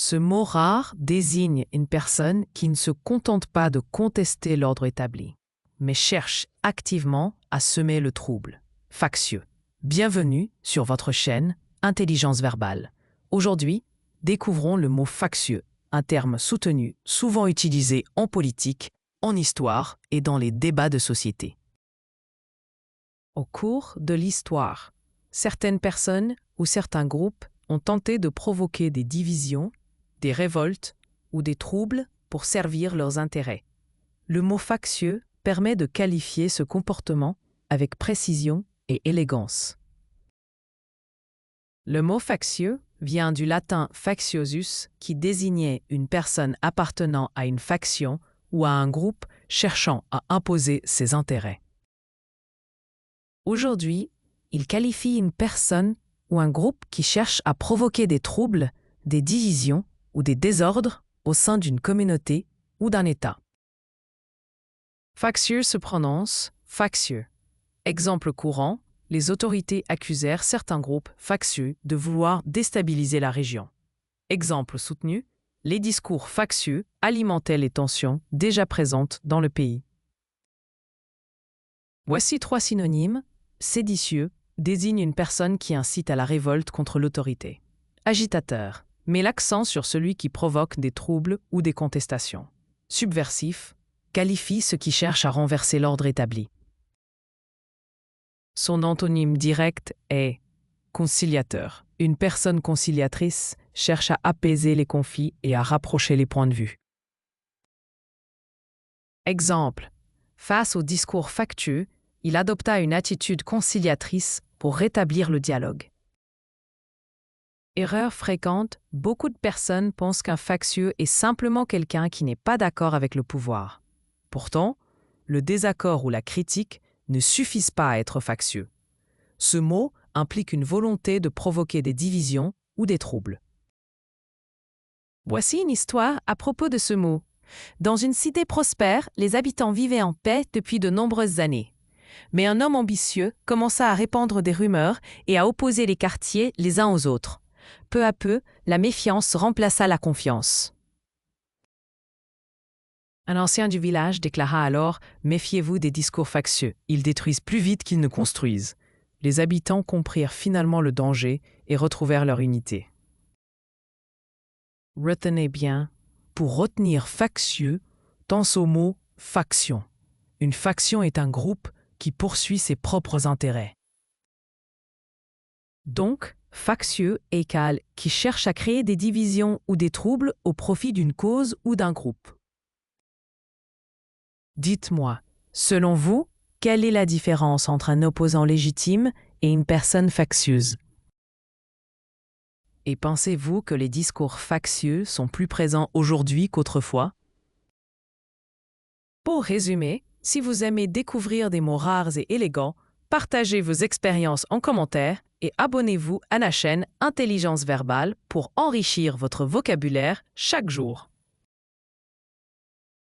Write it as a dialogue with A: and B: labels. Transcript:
A: Ce mot rare désigne une personne qui ne se contente pas de contester l'ordre établi, mais cherche activement à semer le trouble. Factieux. Bienvenue sur votre chaîne Intelligence verbale. Aujourd'hui, découvrons le mot factieux, un terme soutenu, souvent utilisé en politique, en histoire et dans les débats de société. Au cours de l'histoire, certaines personnes ou certains groupes ont tenté de provoquer des divisions, des révoltes ou des troubles pour servir leurs intérêts. Le mot factieux permet de qualifier ce comportement avec précision et élégance. Le mot factieux vient du latin factiosus qui désignait une personne appartenant à une faction ou à un groupe cherchant à imposer ses intérêts. Aujourd'hui, il qualifie une personne ou un groupe qui cherche à provoquer des troubles, des divisions ou des désordres au sein d'une communauté ou d'un État. Factieux se prononce factieux. Exemple courant, les autorités accusèrent certains groupes factieux de vouloir déstabiliser la région. Exemple soutenu, les discours factieux alimentaient les tensions déjà présentes dans le pays. Voici 3 synonymes. Séditieux désigne une personne qui incite à la révolte contre l'autorité. Agitateur met l'accent sur celui qui provoque des troubles ou des contestations. Subversif qualifie ceux qui cherchent à renverser l'ordre établi. Son antonyme direct est conciliateur. Une personne conciliatrice cherche à apaiser les conflits et à rapprocher les points de vue. Exemple, face au discours factieux, il adopta une attitude conciliatrice pour rétablir le dialogue. Erreur fréquente, beaucoup de personnes pensent qu'un factieux est simplement quelqu'un qui n'est pas d'accord avec le pouvoir. Pourtant, le désaccord ou la critique ne suffisent pas à être factieux. Ce mot implique une volonté de provoquer des divisions ou des troubles. Voici une histoire à propos de ce mot. Dans une cité prospère, les habitants vivaient en paix depuis de nombreuses années. Mais un homme ambitieux commença à répandre des rumeurs et à opposer les quartiers les uns aux autres. Peu à peu, la méfiance remplaça la confiance. Un ancien du village déclara alors « Méfiez-vous des discours factieux, ils détruisent plus vite qu'ils ne construisent ». Les habitants comprirent finalement le danger et retrouvèrent leur unité. Retenez bien, pour retenir factieux, pense au mot « faction ». Une faction est un groupe qui poursuit ses propres intérêts. Donc, factieux égale qui cherche à créer des divisions ou des troubles au profit d'une cause ou d'un groupe. Dites-moi, selon vous, quelle est la différence entre un opposant légitime et une personne factieuse? Et pensez-vous que les discours factieux sont plus présents aujourd'hui qu'autrefois? Pour résumer, si vous aimez découvrir des mots rares et élégants, partagez vos expériences en commentaire et abonnez-vous à la chaîne Intelligence verbale pour enrichir votre vocabulaire chaque jour.